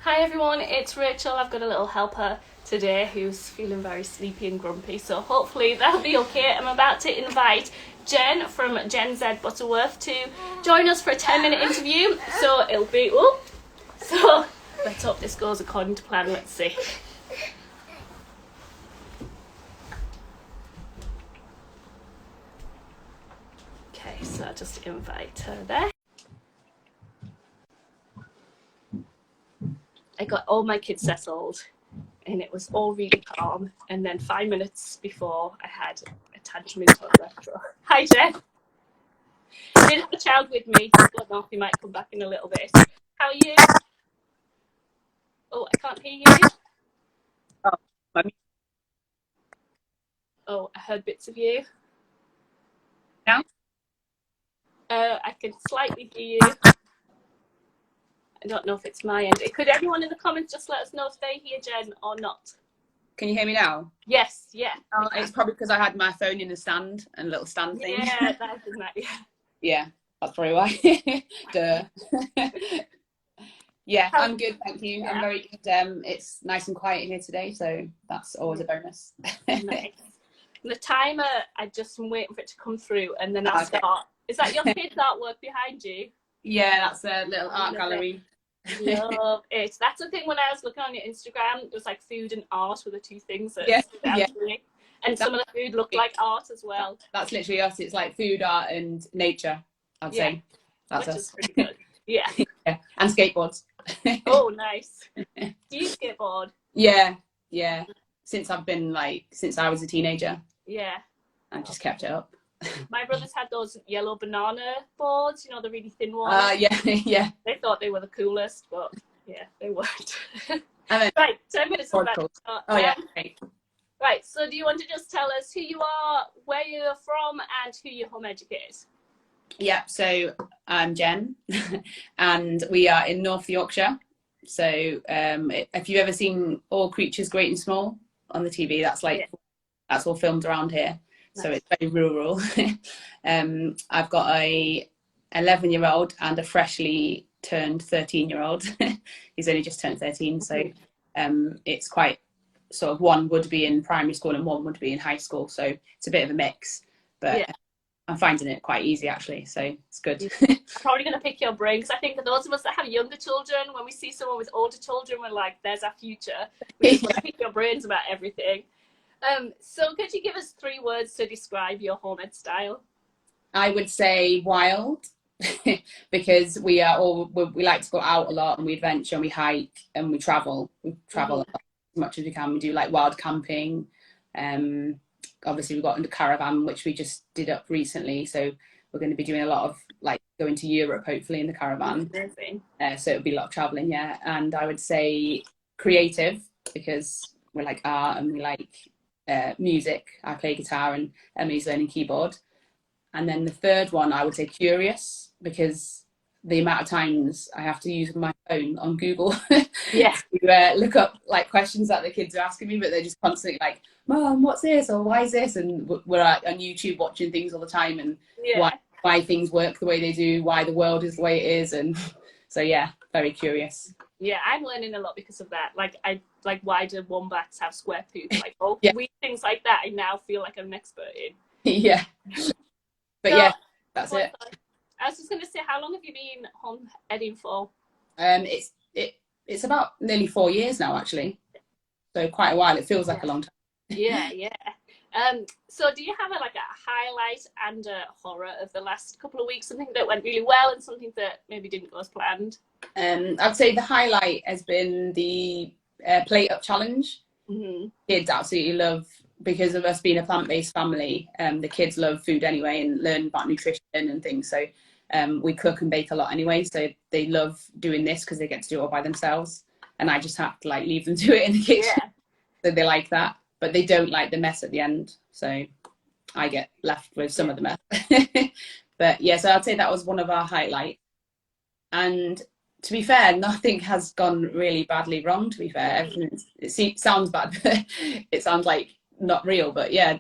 Hi everyone, it's Rachel. I've got a little helper today who's feeling very sleepy and grumpy, so hopefully that'll be okay. I'm about to invite Jen from Gen Z Butterworth to join us for a 10-minute interview, so it'll be, so let's hope this goes according to plan. Let's see. Okay, so I'll just invite her there. I got all my kids settled and it was all really calm, and then 5 minutes before I had a tantrum in toilet. Hi Jen. I didn't have a child with me. I don't know if he might come back in a little bit. How are you? Oh, I can't hear you. Oh, I heard bits of you. Now? I can slightly hear you. I don't know if it's my end. Could everyone in the comments just let us know if they hear Jen or not? Can you hear me now? Yes, yeah. It's probably because I had my phone in the stand and a little stand thing. Yeah, that's that, yeah. Yeah, that's probably why. Duh. Yeah, I'm good, thank you. Yeah. I'm very good. It's nice and quiet here today, so that's always a bonus. Nice. The timer, I just am waiting for it to come through and then I'll start. Is that your kids' artwork behind you? Yeah, that's a little art gallery. Love it. That's the thing when I was looking on your Instagram, it was like food and art were the two things that stood out to me. And some of the food looked like art as well. That's literally us. It's like food, art and nature, I'd say. That's which us. Is pretty good. Yeah. Yeah. And skateboards. Oh, nice. Do you skateboard? Yeah. Since I was a teenager. Yeah. I've just kept it up. My brothers had those yellow banana boards, you know, the really thin ones. Yeah. They thought they were the coolest, but yeah, they weren't. Right, 10 minutes of that. Cool. Great. Right, so do you want to just tell us who you are, where you're from, and who you home educate? Yeah, so I'm Jen, and we are in North Yorkshire. So if you've ever seen All Creatures Great and Small on the TV, that's all filmed around here. Nice. So it's very rural. I've got a 11-year-old and a freshly turned 13-year-old. He's only just turned 13, so it's quite sort of, one would be in primary school and one would be in high school. So it's a bit of a mix, but I'm finding it quite easy actually, so it's good. I'm probably going to pick your brain, because I think those of us that have younger children, when we see someone with older children, we're like, there's our future. We just want to pick your brains about everything. So could you give us 3 words to describe your home ed style? I would say wild, because we like to go out a lot and we adventure and we hike and we travel. We travel as much as we can. We do like wild camping. Obviously we've got into caravan, which we just did up recently. So we're going to be doing a lot of like going to Europe, hopefully in the caravan. So it'll be a lot of traveling, yeah. And I would say creative, because we like art and we like music. I play guitar and Emily's learning keyboard. And then the third one, I would say curious, because the amount of times I have to use my phone on Google to look up like questions that the kids are asking me, but they're just constantly like, Mom, what's this? Or why is this? And we're on YouTube watching things all the time, and why things work the way they do, why the world is the way it is. And so, yeah, very curious. Yeah, I'm learning a lot because of that. Like, why do wombats have square poops? Like, weird things like that, I now feel like I'm an expert in. Yeah. But so, that's it. I was just going to say, how long have you been home editing for? It's about nearly 4 years now, actually. So quite a while. It feels like a long time. Yeah. So do you have a highlight and a horror of the last couple of weeks? Something that went really well and something that maybe didn't go as planned? I'd say the highlight has been the plate up challenge. Kids absolutely love, because of us being a plant-based family, the kids love food anyway and learn about nutrition and things. So we cook and bake a lot anyway. So they love doing this because they get to do it all by themselves. And I just have to leave them do it in the kitchen. Yeah. So they like that. But they don't like the mess at the end. So I get left with some of the mess. But yeah, so I'd say that was one of our highlights. And to be fair, nothing has gone really badly wrong, to be fair. It sounds bad, but it sounds like not real. But yeah,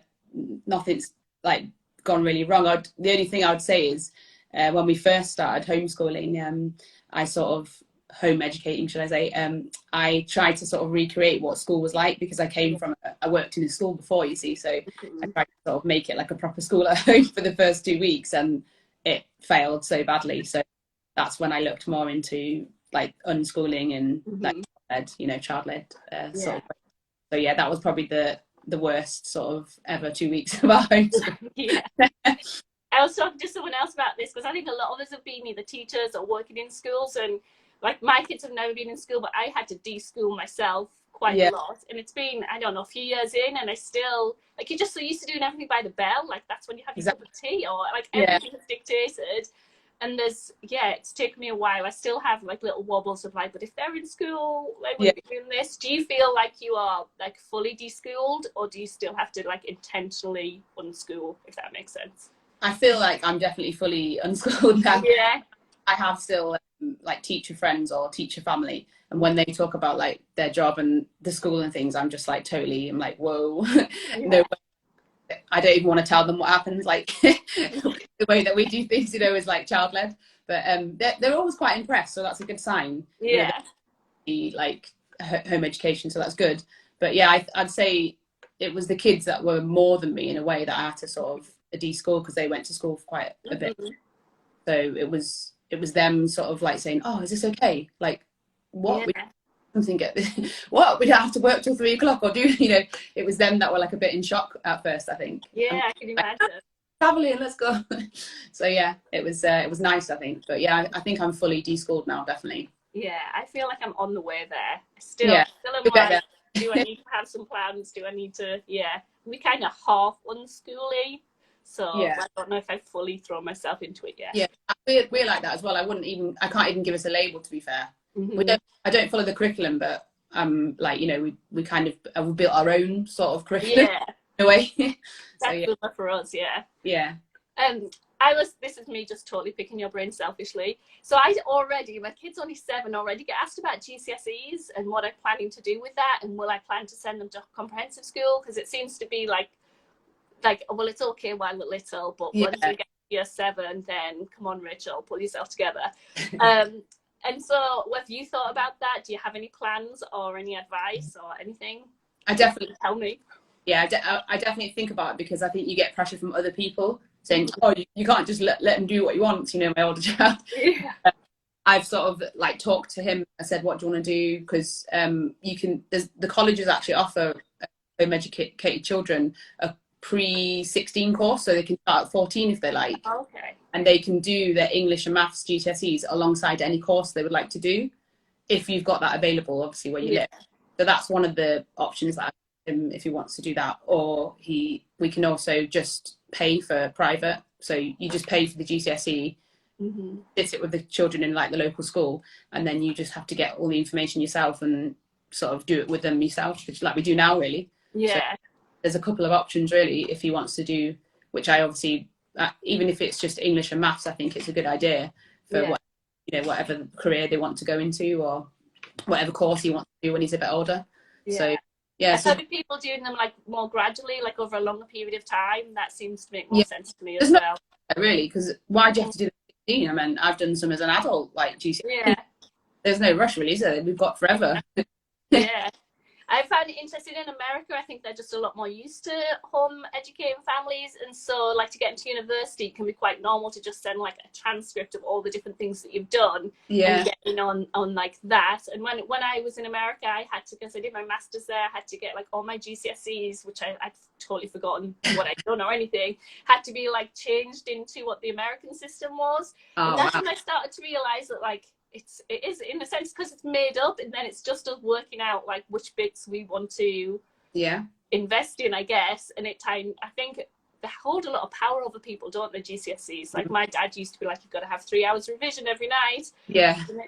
nothing's gone really wrong. The only thing I would say is when we first started homeschooling, I sort of home educating, should I say, I tried to sort of recreate what school was like, because I came from, I worked in a school before, you see, so I tried to sort of make it like a proper school at home for the first 2 weeks, and it failed so badly. So that's when I looked more into like unschooling and like child-led sort of. So yeah, that was probably the worst sort of ever 2 weeks of our homeschool. Yeah. I was talking to someone else about this, because I think a lot of us have been either teachers or working in schools, and like my kids have never been in school, but I had to de-school myself quite a lot, and it's been, I don't know, a few years in, and I still, like, you're just so used to doing everything by the bell, like that's when you have your cup of tea, or like everything is dictated. And it's taken me a while. I still have like little wobbles of like, but if they're in school, they wouldn't be doing this. Do you feel like you are like fully deschooled, or do you still have to like intentionally unschool, if that makes sense? I feel like I'm definitely fully unschooled now. Yeah. I have still like teacher friends or teacher family, and when they talk about like their job and the school and things, I'm just like totally, I'm like, whoa. No, I don't even want to tell them what happens, like the way that we do things, is like child-led, but they're always quite impressed, so that's a good sign. The like home education, so that's good. But yeah, I'd say it was the kids that were more than me in a way, that I had to sort of de-school, because they went to school for quite a bit. So it was them sort of like saying, oh, is this okay, like what something get what, we don't have to work till 3 o'clock, or do it was them that were like a bit in shock at first, I think. I can imagine. Like, traveling, let's go. So yeah, it was nice, I think. But yeah, I think I'm fully de-schooled now, definitely. I feel like I'm on the way there. Still am like, do I need to have some plans, do I need to we kind of half unschooling, so I don't know if I've fully thrown myself into it yet. We're like that as well. I can't even give us a label, to be fair. I don't follow the curriculum, but like, we kind of we built our own sort of curriculum in a way. So good for us. This is me just totally picking your brain selfishly. So my kid's only 7, already get asked about GCSEs and what I'm planning to do with that, and will I plan to send them to comprehensive school, because it seems to be like well, it's okay while they're little, but once we get to year 7, then come on, Rachel, pull yourself together. And so have you thought about that? Do you have any plans or any advice or anything? I definitely tell me. I definitely think about it, because I think you get pressure from other people saying, oh, you can't just let him do what he wants, my older child. I've sort of like talked to him. I said, what do you want to do? Because the colleges actually offer home educated children a pre-16 course, so they can start at 14 if they like. And they can do their English and maths GCSEs alongside any course they would like to do, if you've got that available, obviously, where you live. So that's one of the options that I have, if he wants to do that. Or we can also just pay for private, so you just pay for the GCSE, sit it with the children in like the local school, and then you just have to get all the information yourself and sort of do it with them yourself, which like we do now, really. So there's a couple of options, really, if he wants to do, which I obviously, even if it's just English and maths, I think it's a good idea for whatever career they want to go into, or whatever course he wants to do when he's a bit older. So so do people doing them like more gradually, like over a longer period of time? That seems to make more sense to me as well. Really, because why do you have to do the 16? I mean, I've done some as an adult, like GCSE. There's no rush, really, is there? We've got forever. I found it interesting in America. I think they're just a lot more used to home educating families, and so like to get into university, it can be quite normal to just send like a transcript of all the different things that you've done and get in on like that. And when I was in America, I had to, because I did my master's there, I had to get like all my GCSEs, which I'd totally forgotten what I'd done or anything, had to be like changed into what the American system was. And that's when I started to realize that like it is in a sense, because it's made up, and then it's just us working out like which bits we want to invest in, I guess. And I think they hold a lot of power over people, don't they, GCSEs? Like my dad used to be like, you've got to have 3 hours revision every night, and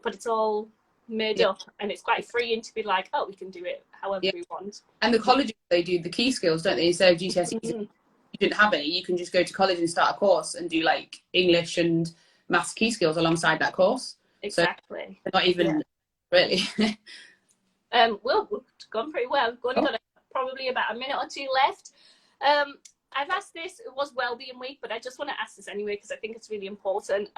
but it's all made up, and it's quite freeing to be like, oh, we can do it however we want. And the colleges, they do the key skills, don't they? So GCSEs, if you didn't have any, you can just go to college and start a course and do like English and maths key skills alongside that course. Exactly. So not even really. Well, we've gone pretty well. We've got probably about a minute or two left. I've asked this, it was Wellbeing Week, but I just want to ask this anyway because I think it's really important.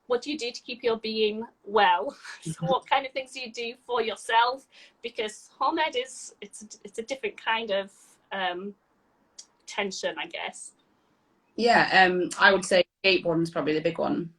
What do you do to keep your being well? So what kind of things do you do for yourself? Because home ed it's a different kind of tension, I guess. Yeah, I would say skateboarding's probably the big one.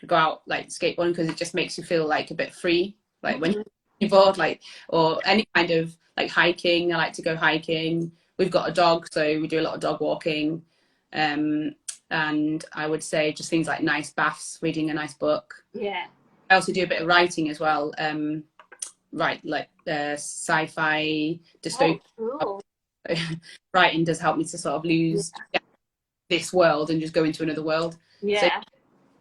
Go out like skateboarding because it just makes you feel like a bit free, like when you're bored, like, or any kind of like hiking. I like to go hiking. We've got a dog, so we do a lot of dog walking. And I would say just things like nice baths, reading a nice book. Yeah. I also do a bit of writing as well. Write like sci-fi, dystopian. Oh, cool. Writing does help me to sort of lose this world and just go into another world. Yeah. So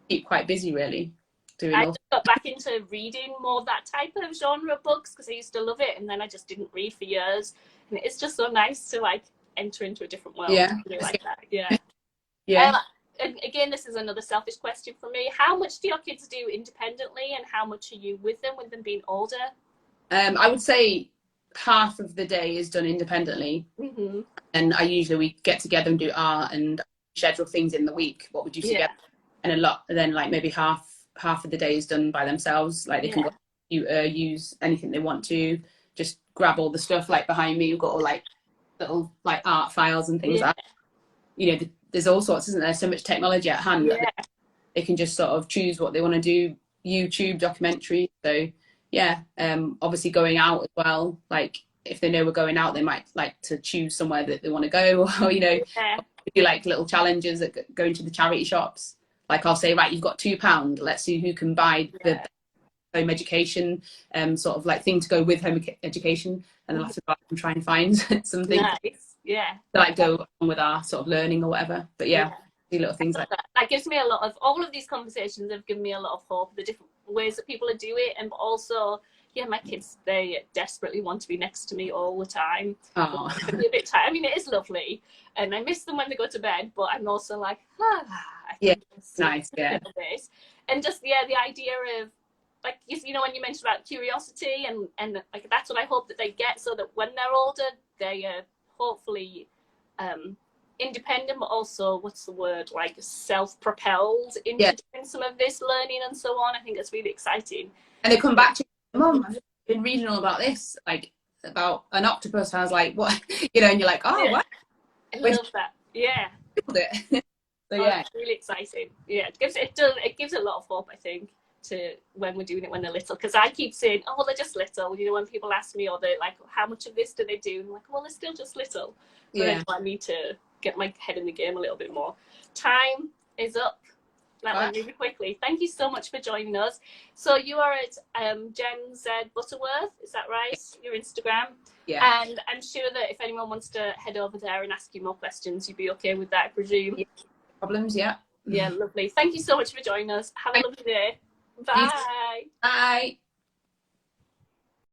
keep quite busy, really. I just got back into reading more of that type of genre books because I used to love it, and then I just didn't read for years. And it's just so nice to like enter into a different world. Yeah. Like that. Yeah. Yeah. And again, this is another selfish question for me. How much do your kids do independently, and how much are you with them being older? I would say half of the day is done independently, and we get together and do art and schedule things in the week. What we do together, and then like maybe half of the day is done by themselves. Like they can go use anything they want to. Just grab all the stuff. Like behind me, you've got all like little like art files and things like that. You know, there's all sorts, isn't there? So much technology at hand that they can just sort of choose what they want to do. YouTube, documentary. So yeah, obviously going out as well. Like if they know we're going out, they might like to choose somewhere that they want to go, or you know, do like little challenges that go into the charity shops. Like I'll say, right, you've got £2. Let's see who can buy the home education sort of like thing to go with home education, and they'll have to go out and try and find something. Nice. Yeah. To like go on with our sort of learning or whatever. But do little things like that. That gives me a lot of, all of these conversations have given me a lot of hope, the different ways that people are doing it, and also my kids, they desperately want to be next to me all the time. Oh. A bit tired. I mean, it is lovely, and I miss them when they go to bed, but I'm also like, nice, and just the idea of like, you know, when you mentioned about curiosity and like that's what I hope that they get, so that when they're older, they are hopefully independent, but also what's the word, like self-propelled into doing some of this learning and so on. I think it's really exciting. And they come back to you, Mum, I've been reading all about this, like about an octopus. I was like, what? You know, and you're like, oh, what? I love that. Yeah. So it's really exciting. Yeah, it gives a lot of hope, I think, to when we're doing it when they're little, because I keep saying, oh well, they're just little, you know, when people ask me, or they're like, how much of this do they do, and I'm like, well, they're still just little. So I need to get my head in the game a little bit more. Time is up. That went really quickly. Thank you so much for joining us. So you are at Jen Z Butterworth, is that right? Your Instagram? Yeah. And I'm sure that if anyone wants to head over there and ask you more questions, you'd be okay with that, I presume. Problems, yeah. Yeah, lovely. Thank you so much for joining us. Have a lovely day. Bye. Bye.